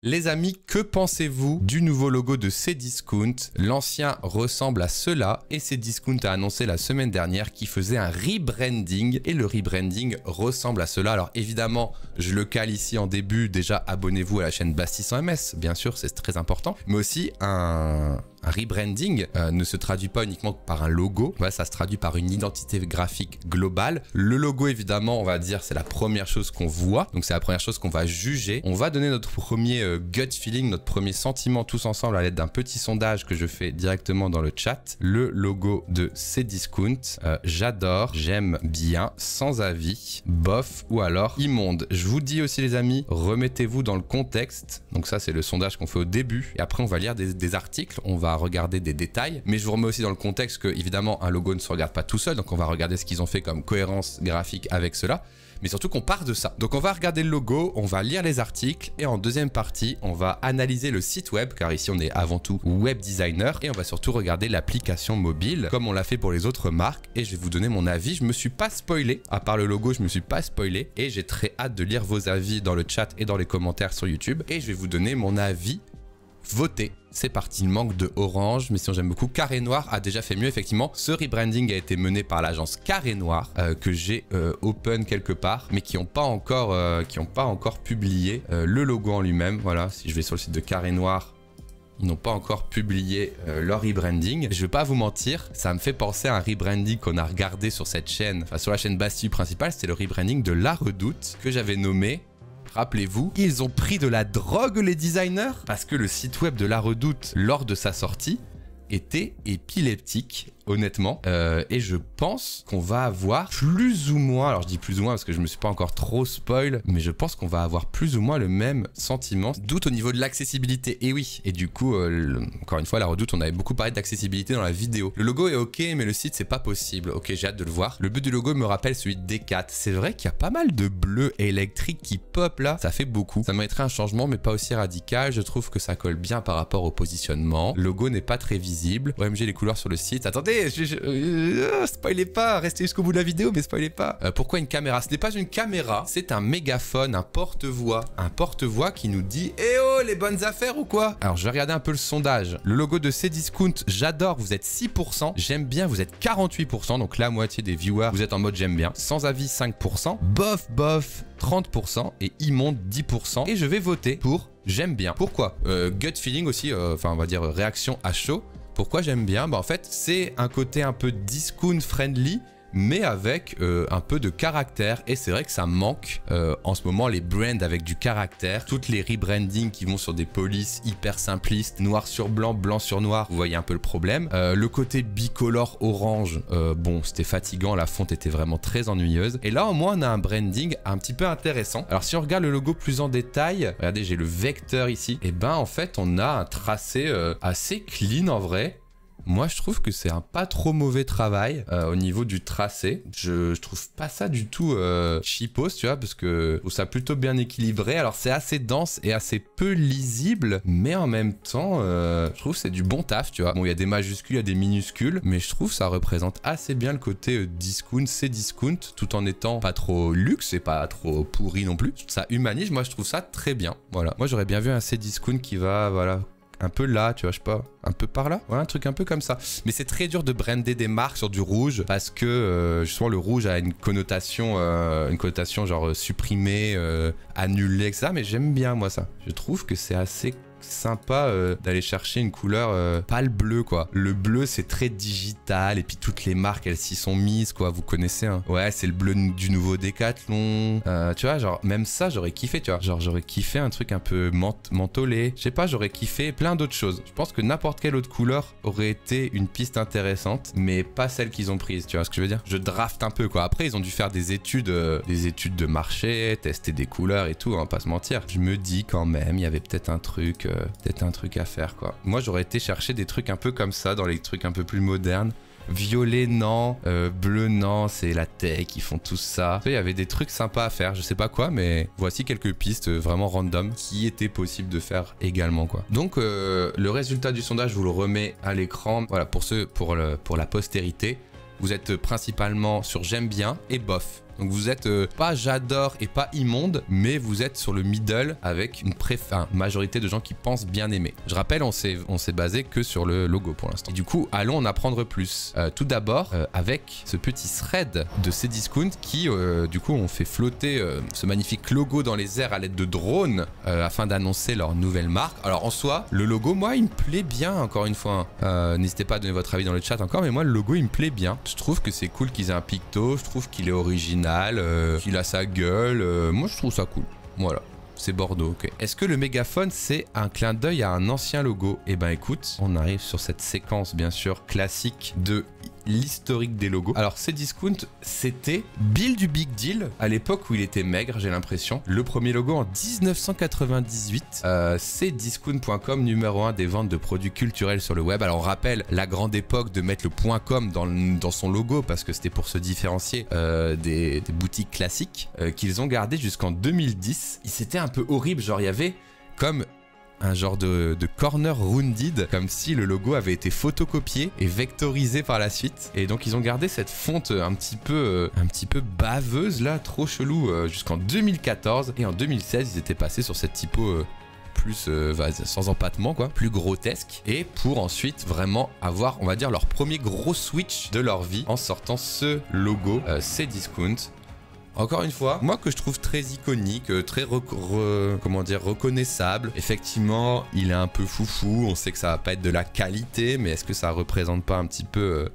Les amis, que pensez-vous du nouveau logo de Cdiscount? L'ancien ressemble à cela et Cdiscount a annoncé la semaine dernière qu'il faisait un rebranding et le rebranding ressemble à cela. Alors évidemment, je le cale ici en début, déjà abonnez-vous à la chaîne Bastille100ms, bien sûr c'est très important, mais aussi un rebranding ne se traduit pas uniquement par un logo, ouais, ça se traduit par une identité graphique globale. Le logo évidemment, on va dire, c'est la première chose qu'on voit, donc c'est la première chose qu'on va juger. On va donner notre premier gut feeling, notre premier sentiment tous ensemble à l'aide d'un petit sondage que je fais directement dans le chat. Le logo de Cdiscount, j'adore, j'aime bien, sans avis, bof ou alors immonde. Je vous dis aussi les amis, remettez-vous dans le contexte, donc ça c'est le sondage qu'on fait au début et après on va lire des articles, on va regarder des détails, mais je vous remets aussi dans le contexte que évidemment un logo ne se regarde pas tout seul, donc on va regarder ce qu'ils ont fait comme cohérence graphique avec cela, mais surtout qu'on part de ça. Donc on va regarder le logo, on va lire les articles et en deuxième partie on va analyser le site web, car ici on est avant tout web designer, et on va surtout regarder l'application mobile comme on l'a fait pour les autres marques et je vais vous donner mon avis. Je me suis pas spoilé, à part le logo je me suis pas spoilé et j'ai très hâte de lire vos avis dans le chat et dans les commentaires sur YouTube et je vais vous donner mon avis. Votez. C'est parti, il manque de Orange, mais sinon j'aime beaucoup. Carré Noir a déjà fait mieux, effectivement. Ce rebranding a été mené par l'agence Carré Noir, que j'ai open quelque part, mais qui n'ont pas encore publié le logo en lui-même. Voilà, si je vais sur le site de Carré Noir, ils n'ont pas encore publié leur rebranding. Je vais pas vous mentir, ça me fait penser à un rebranding qu'on a regardé sur cette chaîne, enfin sur la chaîne Bastille principale, c'était le rebranding de La Redoute, que j'avais nommé... Rappelez-vous, ils ont pris de la drogue les designers parce que le site web de La Redoute, lors de sa sortie, était épileptique, honnêtement. Et je pense qu'on va avoir plus ou moins, alors je dis plus ou moins parce que je me suis pas encore trop spoil, mais je pense qu'on va avoir plus ou moins le même sentiment. Doute au niveau de l'accessibilité, et oui. Et du coup, encore une fois, La Redoute, on avait beaucoup parlé d'accessibilité dans la vidéo. Le logo est ok, mais le site, c'est pas possible. Ok, j'ai hâte de le voir. Le but du logo me rappelle celui de D4. C'est vrai qu'il y a pas mal de bleu électrique qui pop là. Ça fait beaucoup. Ça mériterait un changement, mais pas aussi radical. Je trouve que ça colle bien par rapport au positionnement. Le logo n'est pas très visible. OMG, les couleurs sur le site. Attendez, spoilez pas, restez jusqu'au bout de la vidéo, mais spoilez pas. Pourquoi une caméra? Ce n'est pas une caméra, c'est un mégaphone, un porte-voix. Un porte-voix qui nous dit « Eh oh, les bonnes affaires ou quoi ?» Alors, je vais regarder un peu le sondage. Le logo de Cdiscount, j'adore, vous êtes 6%. J'aime bien, vous êtes 48%. Donc, la moitié des viewers, vous êtes en mode « J'aime bien ». Sans avis, 5%. Bof, bof, 30%. Et immonde, 10%. Et je vais voter pour « J'aime bien ». Pourquoi? Gut feeling aussi, enfin, on va dire réaction à chaud. Pourquoi j'aime bien? Bah en fait, c'est un côté un peu discount friendly, mais avec un peu de caractère. Et c'est vrai que ça manque en ce moment, les brands avec du caractère. Toutes les rebrandings qui vont sur des polices hyper simplistes, noir sur blanc, blanc sur noir. Vous voyez un peu le problème. Le côté bicolore orange, bon, c'était fatigant. La fonte était vraiment très ennuyeuse. Et là, au moins, on a un branding un petit peu intéressant. Alors, si on regarde le logo plus en détail, regardez, j'ai le vecteur ici. Et ben, en fait, on a un tracé assez clean en vrai. Moi, je trouve que c'est un pas trop mauvais travail au niveau du tracé. Je trouve pas ça du tout cheapos, tu vois, parce que je trouve ça plutôt bien équilibré. Alors, c'est assez dense et assez peu lisible, mais en même temps, je trouve que c'est du bon taf, tu vois. Bon, il y a des majuscules, il y a des minuscules, mais je trouve que ça représente assez bien le côté discount, Cdiscount, tout en étant pas trop luxe et pas trop pourri non plus. Ça humanise, moi, je trouve ça très bien. Voilà. Moi, j'aurais bien vu un Cdiscount qui va, voilà... un peu là, tu vois, je sais pas, un peu par là, voilà, un truc un peu comme ça. Mais c'est très dur de brander des marques sur du rouge parce que justement le rouge a une connotation genre supprimée, annulée, etc. Mais j'aime bien moi ça. Je trouve que c'est assez sympa d'aller chercher une couleur, pas le bleu quoi. Le bleu c'est très digital et puis toutes les marques elles s'y sont mises quoi, vous connaissez hein. Ouais, c'est le bleu du nouveau Decathlon. Tu vois, genre même ça j'aurais kiffé, tu vois. Genre j'aurais kiffé un truc un peu mentholé. Je sais pas, j'aurais kiffé plein d'autres choses. Je pense que n'importe quelle autre couleur aurait été une piste intéressante, mais pas celle qu'ils ont prise, tu vois ce que je veux dire. Je draft un peu quoi. Après ils ont dû faire des études de marché, tester des couleurs et tout, hein, pas se mentir. Je me dis quand même, il y avait peut-être un truc à faire quoi. Moi j'aurais été chercher des trucs un peu comme ça dans les trucs un peu plus modernes. Violet non, bleu non, c'est la tech, ils font tout ça. Il y avait des trucs sympas à faire, je sais pas quoi, mais voici quelques pistes vraiment random qui étaient possibles de faire également quoi. Donc le résultat du sondage, je vous le remets à l'écran. Voilà, pour la postérité, vous êtes principalement sur j'aime bien et bof. Donc vous êtes pas j'adore et pas immonde, mais vous êtes sur le middle avec une majorité de gens qui pensent bien aimer. Je rappelle, on s'est basé que sur le logo pour l'instant. Du coup, allons en apprendre plus. Tout d'abord, avec ce petit thread de Cdiscount qui, du coup, ont fait flotter ce magnifique logo dans les airs à l'aide de drones afin d'annoncer leur nouvelle marque. Alors en soi, le logo, moi, il me plaît bien, encore une fois. N'hésitez pas à donner votre avis dans le chat encore, mais moi, le logo, il me plaît bien. Je trouve que c'est cool qu'ils aient un picto, je trouve qu'il est original, qu'il a sa gueule. Moi, je trouve ça cool. Voilà. C'est Bordeaux, ok. Est-ce que le mégaphone, c'est un clin d'œil à un ancien logo? Eh ben écoute, on arrive sur cette séquence, bien sûr, classique de l'historique des logos. Alors, Cdiscount, c'était Bill du Big Deal, à l'époque où il était maigre, j'ai l'impression. Le premier logo en 1998. Cdiscount.com, numéro 1 des ventes de produits culturels sur le web. Alors, on rappelle la grande époque de mettre le .com dans son logo, parce que c'était pour se différencier des boutiques classiques, qu'ils ont gardé jusqu'en 2010. C'était un peu horrible, genre il y avait comme un genre de corner rounded, comme si le logo avait été photocopié et vectorisé par la suite. Et donc ils ont gardé cette fonte un petit peu baveuse là, trop chelou, jusqu'en 2014. Et en 2016, ils étaient passés sur cette typo plus sans empattement, quoi, plus grotesque, et pour ensuite vraiment avoir, on va dire, leur premier gros switch de leur vie en sortant ce logo Cdiscount. Encore une fois, moi que je trouve très iconique, très reconnaissable. Effectivement, il est un peu foufou, on sait que ça va pas être de la qualité, mais est-ce que ça représente pas un petit peu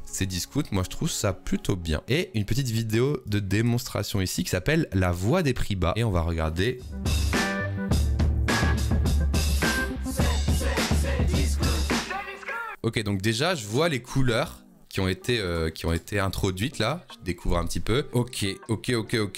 Cdiscount? Moi je trouve ça plutôt bien. Et une petite vidéo de démonstration ici qui s'appelle La voix des prix bas, et on va regarder. Ok, donc déjà je vois les couleurs qui ont été introduites là, je découvre un petit peu. Ok,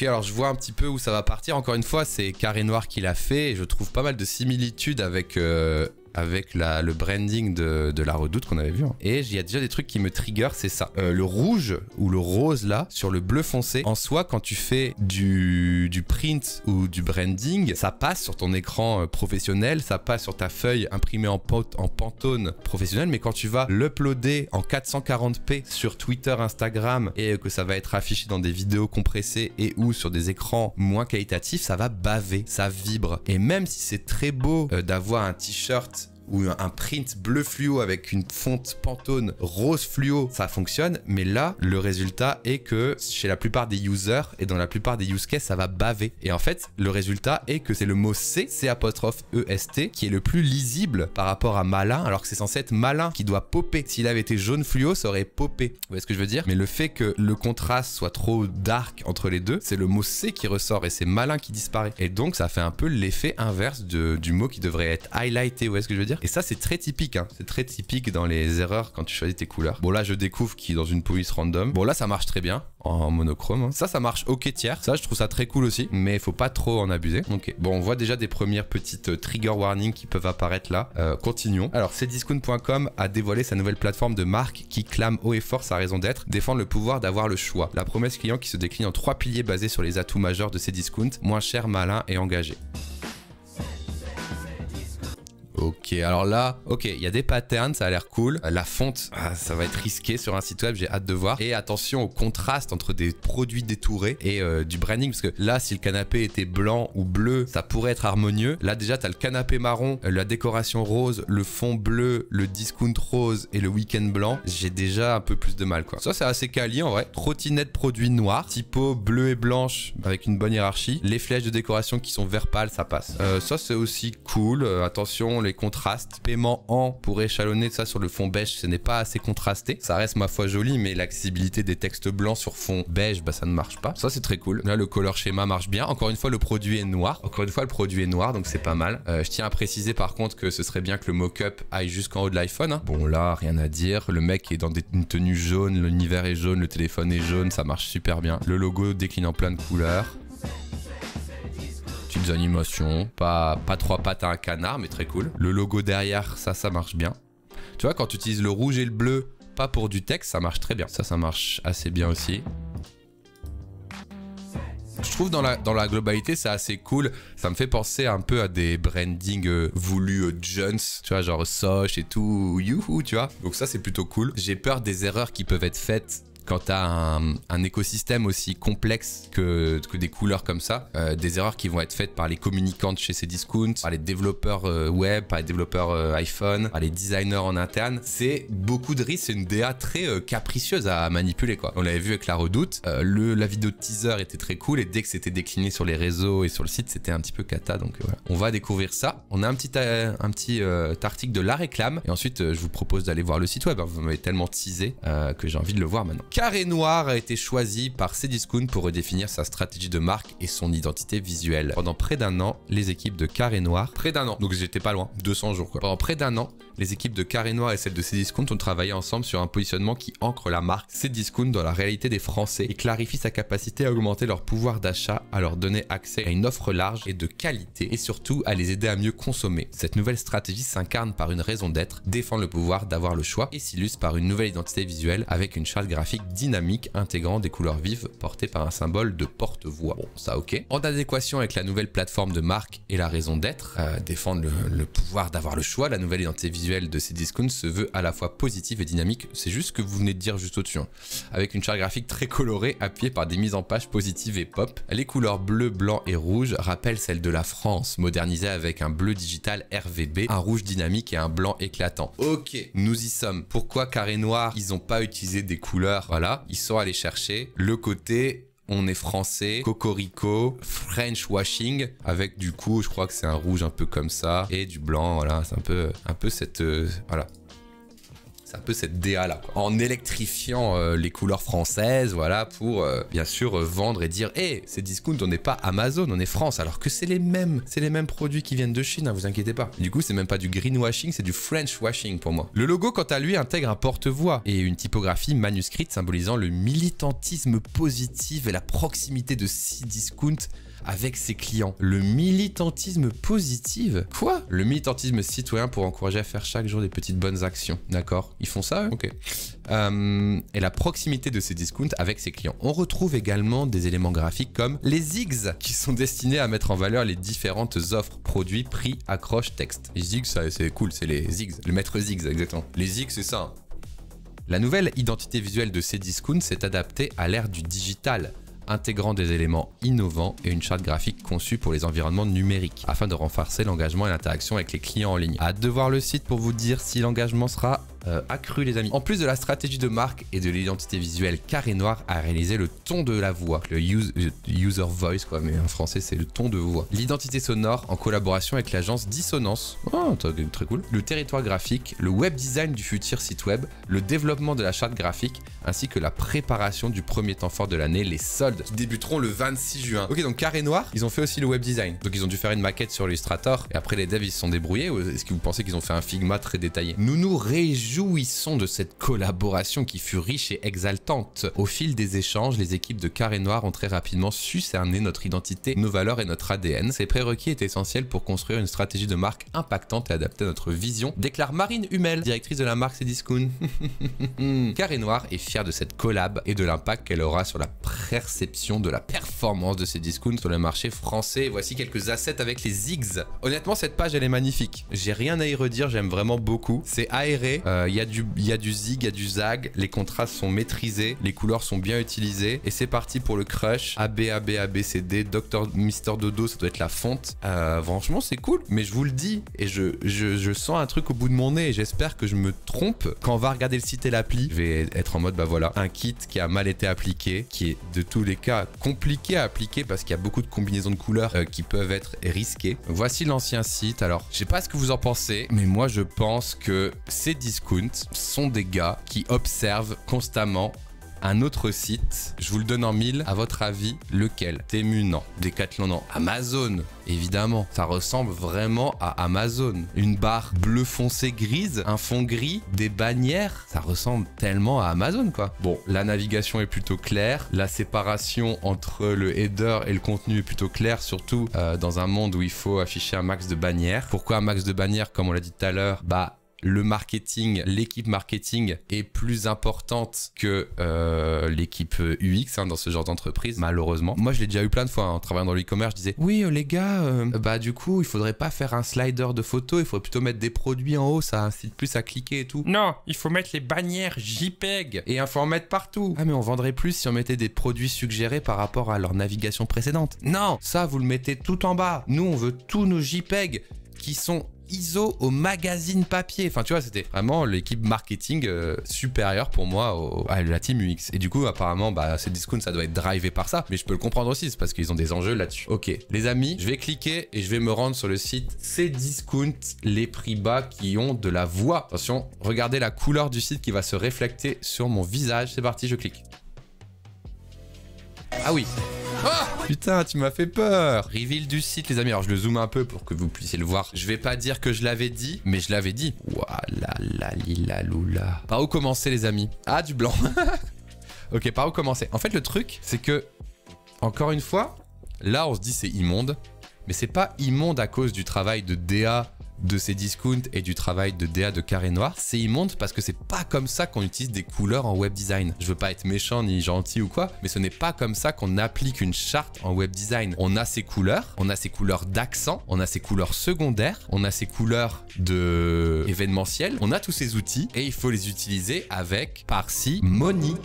alors je vois un petit peu où ça va partir. Encore une fois, c'est Carré Noir qui l'a fait et je trouve pas mal de similitudes avec le branding de la Redoute qu'on avait vu. Et il y a déjà des trucs qui me trigger, c'est ça. Le rouge ou le rose là, sur le bleu foncé, en soi, quand tu fais du print ou du branding, ça passe sur ton écran professionnel, ça passe sur ta feuille imprimée en Pantone professionnel, mais quand tu vas l'uploader en 440p sur Twitter, Instagram, et que ça va être affiché dans des vidéos compressées et ou sur des écrans moins qualitatifs, ça va baver, ça vibre. Et même si c'est très beau d'avoir un t-shirt ou un print bleu fluo avec une fonte Pantone rose fluo, ça fonctionne, mais là le résultat est que chez la plupart des users et dans la plupart des use cases, ça va baver. Et en fait le résultat est que c'est le mot C''EST qui est le plus lisible par rapport à malin, alors que c'est censé être malin qui doit popper. S'il avait été jaune fluo, ça aurait popé, vous voyez ce que je veux dire? Mais le fait que le contraste soit trop dark entre les deux, c'est le mot C qui ressort et c'est malin qui disparaît, et donc ça fait un peu l'effet inverse du mot qui devrait être highlighté, vous voyez ce que je veux dire? Et ça c'est très typique, hein. C'est très typique dans les erreurs quand tu choisis tes couleurs. Bon là je découvre qu'il est dans une police random. Bon là ça marche très bien en monochrome, hein. Ça marche ok tiers, ça je trouve ça très cool aussi, mais faut pas trop en abuser. Ok, bon on voit déjà des premières petites trigger warnings qui peuvent apparaître là. Continuons. Alors Cdiscount.com a dévoilé sa nouvelle plateforme de marque qui clame haut et fort sa raison d'être, défendre le pouvoir d'avoir le choix. La promesse client qui se décline en 3 piliers basés sur les atouts majeurs de Cdiscount: moins cher, malin et engagé. Ok, alors là, ok, il y a des patterns, ça a l'air cool. La fonte, ça va être risqué sur un site web, j'ai hâte de voir. Et attention au contraste entre des produits détourés et du branding, parce que là, si le canapé était blanc ou bleu, ça pourrait être harmonieux. Là, déjà, tu as le canapé marron, la décoration rose, le fond bleu, le discount rose et le week-end blanc. J'ai déjà un peu plus de mal, quoi. Ça, c'est assez quali, en vrai. Trottinette produit noir, typo bleu et blanche avec une bonne hiérarchie. Les flèches de décoration qui sont vert pâle, ça passe. Ça, c'est aussi cool. Attention, les contrastes. Paiement en pour échelonner ça sur le fond beige, ce n'est pas assez contrasté. Ça reste ma foi joli, mais l'accessibilité des textes blancs sur fond beige, bah ça ne marche pas. Ça c'est très cool. Là le color schéma marche bien. Encore une fois le produit est noir. Donc c'est pas mal. Je tiens à préciser par contre que ce serait bien que le mock-up aille jusqu'en haut de l'iPhone, hein. Bon là rien à dire. Le mec est dans une tenue jaune, l'univers est jaune, le téléphone est jaune, ça marche super bien. Le logo décline en plein de couleurs. Petites animations, pas 3 pattes à un canard, mais très cool. Le logo derrière, ça marche bien. Tu vois, quand tu utilises le rouge et le bleu, pas pour du texte, ça marche très bien. Ça marche assez bien aussi. Je trouve dans la globalité, c'est assez cool. Ça me fait penser un peu à des brandings voulus Jones, tu vois, genre Soch et tout, youhou, tu vois. Donc ça, c'est plutôt cool. J'ai peur des erreurs qui peuvent être faites quand tu as un écosystème aussi complexe que des couleurs comme ça, des erreurs qui vont être faites par les communicantes chez Cdiscount, par les développeurs web, par les développeurs iPhone, par les designers en interne, c'est beaucoup de risques, c'est une DA très capricieuse à manipuler quoi. On l'avait vu avec la Redoute, la vidéo de teaser était très cool et dès que c'était décliné sur les réseaux et sur le site, c'était un petit peu cata, donc voilà. On va découvrir ça. On a un petit article de la réclame et ensuite je vous propose d'aller voir le site web, vous m'avez tellement teasé que j'ai envie de le voir maintenant. Carré Noir a été choisi par Cdiscount pour redéfinir sa stratégie de marque et son identité visuelle. Pendant près d'un an, les équipes de Carré Noir, donc j'étais pas loin, 200 jours quoi. Pendant près d'un an, les équipes de Carré Noir et celles de Cdiscount ont travaillé ensemble sur un positionnement qui ancre la marque Cdiscount dans la réalité des Français et clarifie sa capacité à augmenter leur pouvoir d'achat, à leur donner accès à une offre large et de qualité et surtout à les aider à mieux consommer. Cette nouvelle stratégie s'incarne par une raison d'être, défendre le pouvoir d'avoir le choix et s'illustre par une nouvelle identité visuelle avec une charte graphique dynamique intégrant des couleurs vives portées par un symbole de porte-voix. Bon, ça ok. En adéquation avec la nouvelle plateforme de marque et la raison d'être, défendre le pouvoir d'avoir le choix, la nouvelle identité visuelle de Cdiscount se veut à la fois positive et dynamique. C'est juste ce que vous venez de dire juste au-dessus. Hein. Avec une charte graphique très colorée appuyée par des mises en page positives et pop. Les couleurs bleu, blanc et rouge rappellent celles de la France, modernisée avec un bleu digital RVB, un rouge dynamique et un blanc éclatant. Ok, nous y sommes. Pourquoi Carré Noir, ils n'ont pas utilisé des couleurs? Voilà, ils sont allés chercher le côté... On est français, cocorico, French washing, avec du coup, je crois que c'est un rouge un peu comme ça, et du blanc, voilà, c'est un peu cette, voilà. C'est un peu cette DA là, quoi. En électrifiant les couleurs françaises, voilà, pour bien sûr vendre et dire hey, c'est Cdiscount, on n'est pas Amazon, on est France, alors que c'est les mêmes produits qui viennent de Chine, hein, vous inquiétez pas. Du coup, c'est même pas du greenwashing, c'est du French washing pour moi. Le logo, quant à lui, intègre un porte-voix et une typographie manuscrite symbolisant le militantisme positif et la proximité de Cdiscount avec ses clients. Le militantisme positif? Quoi? Le militantisme citoyen pour encourager à faire chaque jour des petites bonnes actions. D'accord? Ils font ça, eux? Ok. Et la proximité de Cdiscount avec ses clients. On retrouve également des éléments graphiques comme les zigs qui sont destinés à mettre en valeur les différentes offres, produits, prix, accroches, texte. Les zigs, c'est cool, c'est les zigs. Le maître zigs, exactement. Les zigs, c'est ça. Hein. La nouvelle identité visuelle de Cdiscount s'est adaptée à l'ère du digital, intégrant des éléments innovants et une charte graphique conçue pour les environnements numériques, afin de renforcer l'engagement et l'interaction avec les clients en ligne. Hâte de voir le site pour vous dire si l'engagement sera accru les amis. En plus de la stratégie de marque et de l'identité visuelle, Carré Noir a réalisé le ton de la voix, le user voice quoi, mais en français c'est le ton de voix. L'identité sonore en collaboration avec l'agence Dissonance, oh, très cool. Le territoire graphique, le web design du futur site web, le développement de la charte graphique, ainsi que la préparation du premier temps fort de l'année, les soldes qui débuteront le 26 juin. Ok, donc Carré Noir, ils ont fait aussi le web design. Donc ils ont dû faire une maquette sur Illustrator et après les devs ils se sont débrouillés, ou est-ce que vous pensez qu'ils ont fait un Figma très détaillé? Nous nous réjouissons de cette collaboration qui fut riche et exaltante. Au fil des échanges, les équipes de Carré Noir ont très rapidement su cerner notre identité, nos valeurs et notre ADN. Ces prérequis étaient essentiels pour construire une stratégie de marque impactante et adapter à notre vision, déclare Marine Hummel, directrice de la marque Cdiscount. Carré Noir est fier de cette collab et de l'impact qu'elle aura sur la perception de la performance de Cdiscount sur le marché français. Voici quelques assets avec les zigs. Honnêtement, cette page, elle est magnifique. J'ai rien à y redire, j'aime vraiment beaucoup. C'est aéré, il y a du zig, il y a du zag, les contrastes sont maîtrisés, les couleurs sont bien utilisées et c'est parti pour le crush. AB, ABCD, Dr. Mister Dodo, ça doit être la fonte. Franchement, c'est cool, mais je vous le dis et je sens un truc au bout de mon nez et j'espère que je me trompe. Quand on va regarder le site et l'appli, je vais être en mode, bah voilà, un kit qui a mal été appliqué, qui est de tous les cas compliqué à appliquer parce qu'il y a beaucoup de combinaisons de couleurs qui peuvent être risquées. Voici l'ancien site. Alors, je sais pas ce que vous en pensez, mais moi je pense que Cdiscount sont des gars qui observent constamment un autre site. Je vous le donne en mille. À votre avis, lequel? Temu, non. Decathlon, non. Amazon, évidemment. Ça ressemble vraiment à Amazon. Une barre bleu foncé grise, un fond gris, des bannières. Ça ressemble tellement à Amazon, quoi. Bon, la navigation est plutôt claire. La séparation entre le header et le contenu est plutôt claire, surtout dans un monde où il faut afficher un max de bannières. Pourquoi un max de bannières? Comme on l'a dit tout à l'heure, bah, le marketing, l'équipe marketing est plus importante que l'équipe UX dans ce genre d'entreprise, malheureusement. Moi, je l'ai déjà eu plein de fois en travaillant dans l'e-commerce. Je disais, oui, les gars, bah du coup, il faudrait pas faire un slider de photos, il faudrait plutôt mettre des produits en haut, ça incite plus à cliquer et tout. Non, il faut mettre les bannières JPEG et il faut en mettre partout. Ah, mais on vendrait plus si on mettait des produits suggérés par rapport à leur navigation précédente. Non, ça, vous le mettez tout en bas. Nous, on veut tous nos JPEG qui sont ISO au magazine papier. Enfin, tu vois, c'était vraiment l'équipe marketing supérieure pour moi à la team UX. Et du coup, apparemment, bah, Cdiscount, ça doit être drivé par ça. Mais je peux le comprendre aussi, c'est parce qu'ils ont des enjeux là-dessus. Ok, les amis, je vais cliquer et je vais me rendre sur le site Cdiscount, les prix bas qui ont de la voix. Attention, regardez la couleur du site qui va se refléter sur mon visage. C'est parti, je clique. Ah oui. Oh putain, tu m'as fait peur. Reveal du site, les amis. Alors, je le zoome un peu pour que vous puissiez le voir. Je vais pas dire que je l'avais dit, mais je l'avais dit. Ouah la lila loula. Par où commencer, les amis? Ah, du blanc. Ok, par où commencer? En fait, le truc, c'est que, encore une fois, là, on se dit c'est immonde, mais c'est pas immonde à cause du travail de DA de Cdiscount et du travail de DA de Carré Noir. C'est immonde parce que c'est pas comme ça qu'on utilise des couleurs en web design. Je veux pas être méchant ni gentil ou quoi, mais ce n'est pas comme ça qu'on applique une charte en web design. On a ces couleurs, d'accent, on a ces couleurs secondaires, on a ces couleurs de événementiel, on a tous ces outils et il faut les utiliser avec parcimonie.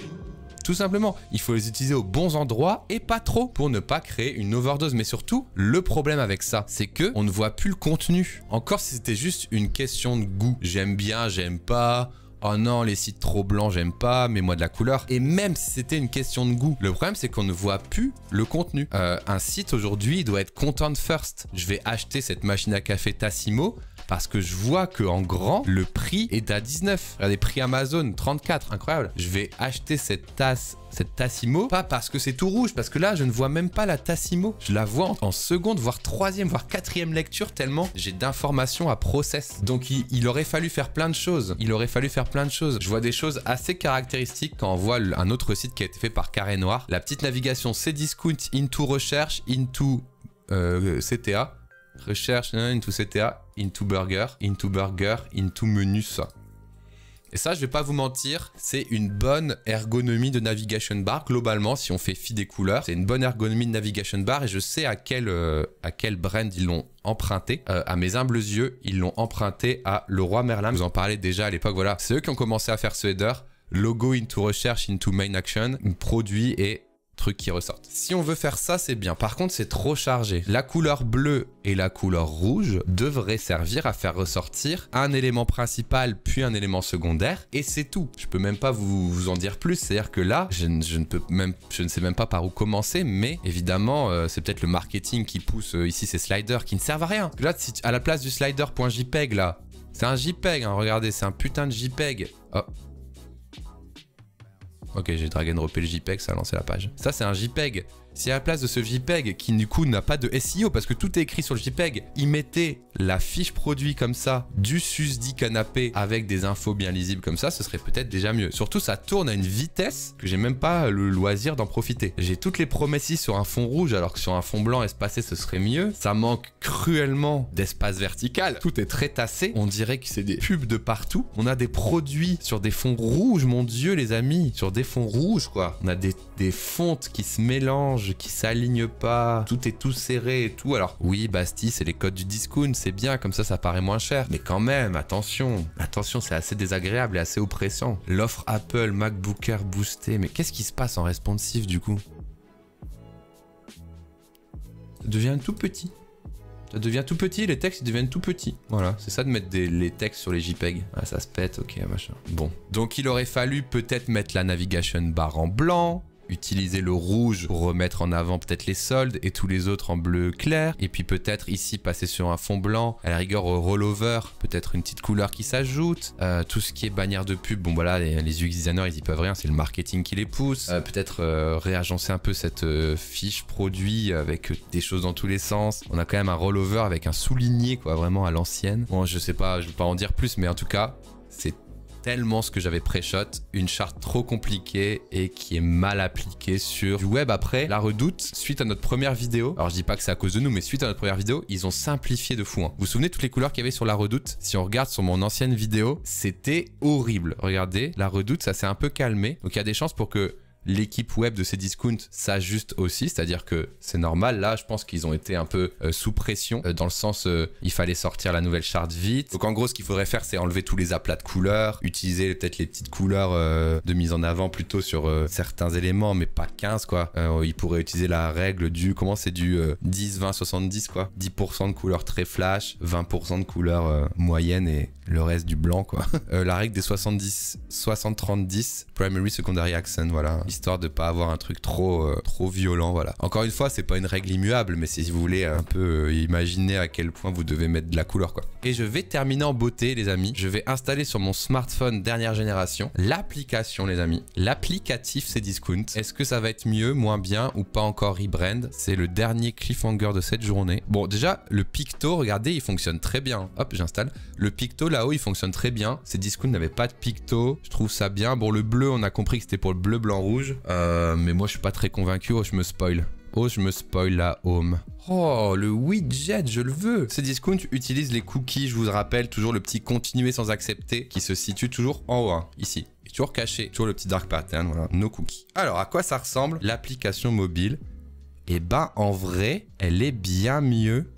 Tout simplement, il faut les utiliser aux bons endroits et pas trop pour ne pas créer une overdose. Mais surtout, le problème avec ça, c'est que on ne voit plus le contenu. Encore si c'était juste une question de goût. J'aime bien, j'aime pas. Oh non, les sites trop blancs, j'aime pas, mets-moi de la couleur. Et même si c'était une question de goût, le problème c'est qu'on ne voit plus le contenu. Un site aujourd'hui, il doit être content first. Je vais acheter cette machine à café Tassimo parce que je vois qu'en grand, le prix est à 19. Regardez, prix Amazon, 34, incroyable. Je vais acheter cette Tassimo, pas parce que c'est tout rouge, parce que là, je ne vois même pas la Tassimo. Je la vois en seconde, voire troisième, voire quatrième lecture, tellement j'ai d'informations à process. Donc, il aurait fallu faire plein de choses. Je vois des choses assez caractéristiques quand on voit un autre site qui a été fait par Carré Noir. La petite navigation Cdiscount into recherche, into CTA. Recherche, into CTA, into burger, into menus. Et ça, je vais pas vous mentir, c'est une bonne ergonomie de navigation bar. Globalement, si on fait fi des couleurs, c'est une bonne ergonomie de navigation bar et je sais à quel brand ils l'ont emprunté. À mes humbles yeux, ils l'ont emprunté à Leroy Merlin. Vous en parlez déjà à l'époque, voilà. C'est eux qui ont commencé à faire ce header. Logo into recherche, into main action, produit et trucs qui ressortent. Si on veut faire ça, c'est bien. Par contre, c'est trop chargé. La couleur bleue et la couleur rouge devraient servir à faire ressortir un élément principal puis un élément secondaire et c'est tout. Je peux même pas vous en dire plus. C'est-à-dire que là, je ne sais même pas par où commencer, mais évidemment, c'est peut-être le marketing qui pousse ici ces sliders qui ne servent à rien. Là, si à la place du slider.jpeg là, c'est un JPEG, hein, regardez, c'est un putain de JPEG. Oh. Ok, j'ai drag and droppé le JPEG, ça a lancé la page. Ça, c'est un JPEG. Si à la place de ce JPEG, qui du coup n'a pas de SEO, parce que tout est écrit sur le JPEG, il mettait la fiche produit comme ça, du susdit canapé avec des infos bien lisibles comme ça, ce serait peut-être déjà mieux. Surtout, ça tourne à une vitesse que j'ai même pas le loisir d'en profiter. J'ai toutes les promesses ici sur un fond rouge, alors que sur un fond blanc espacé, ce serait mieux. Ça manque cruellement d'espace vertical. Tout est très tassé. On dirait que c'est des pubs de partout. On a des produits sur des fonds rouges, mon Dieu, les amis. Sur des fonds rouges, quoi. On a des fontes qui se mélangent, qui s'alignent pas, tout est tout serré et tout. Alors oui, Bastille, c'est les codes du discount, c'est bien, comme ça paraît moins cher. Mais quand même, attention, c'est assez désagréable et assez oppressant. L'offre Apple MacBook Air boosté, mais qu'est-ce qui se passe en responsive du coup? Ça devient tout petit. Ça devient tout petit, les textes ils deviennent tout petits. Voilà, c'est ça de mettre les textes sur les JPEG. Ah, ça se pète, ok, machin. Bon, donc il aurait fallu peut-être mettre la navigation bar en blanc, utiliser le rouge pour remettre en avant peut-être les soldes et tous les autres en bleu clair. Et puis peut-être ici passer sur un fond blanc. À la rigueur au rollover, peut-être une petite couleur qui s'ajoute. Tout ce qui est bannière de pub, bon voilà, les UX designers ils y peuvent rien, c'est le marketing qui les pousse. Peut-être réagencer un peu cette fiche produit avec des choses dans tous les sens. On a quand même un rollover avec un souligné quoi, vraiment à l'ancienne. Bon, je sais pas, je vais pas en dire plus, mais en tout cas, c'est tellement ce que j'avais pré-shot, une charte trop compliquée et qui est mal appliquée sur du web. Après, la Redoute, suite à notre première vidéo, alors je dis pas que c'est à cause de nous, mais suite à notre première vidéo, ils ont simplifié de fou. Hein. Vous vous souvenez toutes les couleurs qu'il y avait sur la Redoute? Si on regarde sur mon ancienne vidéo, c'était horrible. Regardez, la Redoute, ça s'est un peu calmé. Donc il y a des chances pour que l'équipe web de Cdiscount s'ajuste aussi, c'est-à-dire que c'est normal. Là, je pense qu'ils ont été un peu sous pression, dans le sens il fallait sortir la nouvelle charte vite. Donc en gros, ce qu'il faudrait faire, c'est enlever tous les aplats de couleurs, utiliser peut-être les petites couleurs de mise en avant plutôt sur certains éléments, mais pas 15 quoi. Ils pourraient utiliser la règle du, comment c'est, du 10, 20, 70 quoi. 10% de couleurs très flash, 20% de couleurs moyennes et le reste du blanc quoi. La règle des 70, 60, 30, 10, primary, secondary accent, voilà. Histoire de pas avoir un truc trop violent, voilà. Encore une fois, c'est pas une règle immuable, mais si vous voulez un peu imaginer à quel point vous devez mettre de la couleur, quoi. Et je vais terminer en beauté, les amis. Je vais installer sur mon smartphone dernière génération l'application, les amis. L'applicatif Cdiscount. Est-ce que ça va être mieux, moins bien ou pas encore rebrand? C'est le dernier cliffhanger de cette journée. Bon, déjà, le picto, regardez, il fonctionne très bien. Hop, j'installe. Le picto, là-haut, il fonctionne très bien. Cdiscount n'avait pas de picto. Je trouve ça bien. Bon, le bleu, on a compris que c'était pour le bleu, blanc, rouge. Mais moi je suis pas très convaincu. Oh, je me spoil. Oh, je me spoil la home. Oh, le widget, je le veux. Cdiscount utilise les cookies, je vous rappelle, toujours le petit continuer sans accepter qui se situe toujours en haut, hein, ici. Et toujours caché, toujours le petit dark pattern, voilà, no cookies. Alors, à quoi ça ressemble l'application mobile? Eh ben, en vrai, elle est bien mieux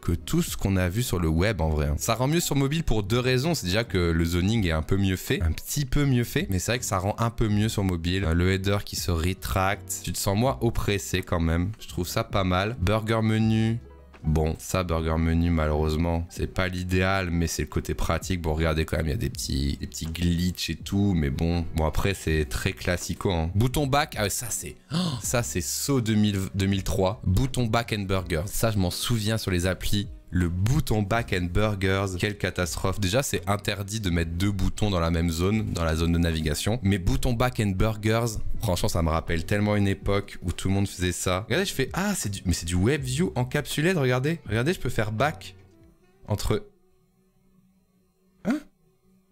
que tout ce qu'on a vu sur le web en vrai. Ça rend mieux sur mobile pour deux raisons. C'est déjà que le zoning est un peu mieux fait, un petit peu mieux fait, mais c'est vrai que ça rend un peu mieux sur mobile. Le header qui se rétracte. Tu te sens moins oppressé quand même. Je trouve ça pas mal. Burger menu. Bon, ça, burger menu, malheureusement, c'est pas l'idéal, mais c'est le côté pratique. Bon, regardez quand même, il y a des petits glitches et tout, mais bon. Bon, après, c'est très classico. Hein. Bouton back, ah, ça, c'est So 2003. Bouton back and burger. Ça, je m'en souviens sur les applis. Le bouton back and burgers, quelle catastrophe. Déjà, c'est interdit de mettre deux boutons dans la même zone, dans la zone de navigation. Mais bouton back and burgers, franchement, ça me rappelle tellement une époque où tout le monde faisait ça. Regardez, je fais, ah, mais c'est du WebView encapsulé, regardez. Regardez, je peux faire back entre... Hein?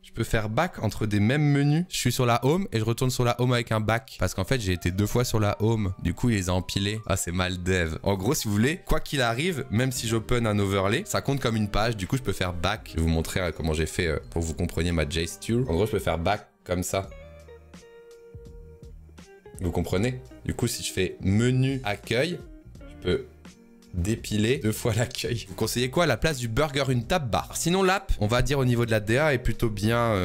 Je peux faire back entre des mêmes menus. Je suis sur la home et je retourne sur la home avec un back. Parce qu'en fait, j'ai été 2 fois sur la home. Du coup, il les a empilés. Ah, c'est mal dev. En gros, si vous voulez, quoi qu'il arrive, même si j'open un overlay, ça compte comme une page. Du coup, je peux faire back. Je vais vous montrer comment j'ai fait pour que vous compreniez ma gesture. En gros, je peux faire back comme ça. Vous comprenez? Du coup, si je fais menu accueil, je peux dépiler 2 fois l'accueil. Vous conseillez quoi à la place du burger? Une tab bar. Sinon, l'app, on va dire au niveau de la DA, est plutôt bien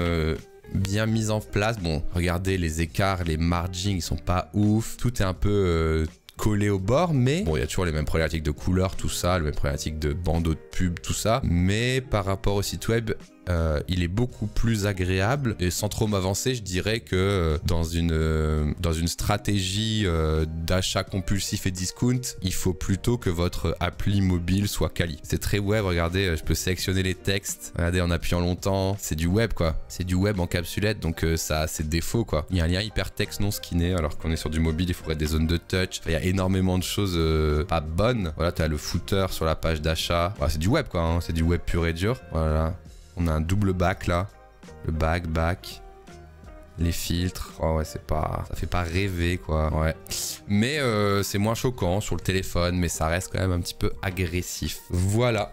mise en place. Bon, regardez les écarts, les margins, ils sont pas ouf. Tout est un peu collé au bord, mais bon, il y a toujours les mêmes problématiques de couleur, tout ça, les mêmes problématiques de bandeaux de pub, tout ça. Mais par rapport au site web, il est beaucoup plus agréable et sans trop m'avancer, je dirais que dans une stratégie d'achat compulsif et discount, il faut plutôt que votre appli mobile soit quali. C'est très web, regardez, je peux sélectionner les textes, regardez en appuyant longtemps, c'est du web quoi, c'est du web en capsulette, donc ça a ses défauts quoi. Il y a un lien hypertexte non skinné alors qu'on est sur du mobile, il faudrait des zones de touch, il y a énormément de choses pas bonnes. Voilà, tu as le footer sur la page d'achat, voilà, c'est du web quoi, hein. C'est du web pur et dur, voilà. On a un double back là, le back, les filtres, oh ouais c'est pas, ça fait pas rêver quoi, ouais. Mais c'est moins choquant sur le téléphone, mais ça reste quand même un petit peu agressif. Voilà.